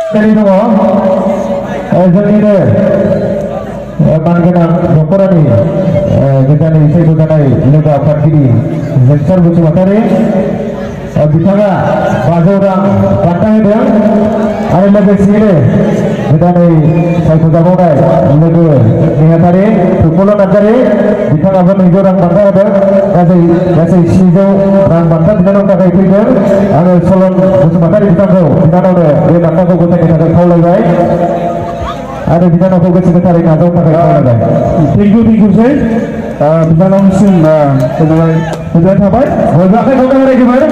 Dari dong, jadi manggana Jokorani, kita nih saya bukan lega fakiri, besar bucu materi, bicara bazu orang kata itu, ada lagi sini, kita nih saya sudah mulai, lega niatari, tukulan natari, bicara apa nih orang kata itu, kasi sijo orang kata kita orang kata itu, ada solon bucu materi kita tahu deh, dia kata kita tahu lagi. Ada di sana fokus kita cari kado pakai apa lagi? Thank you sir. Bisa langsung sudah apa? Boleh pakai kado lagi gimana?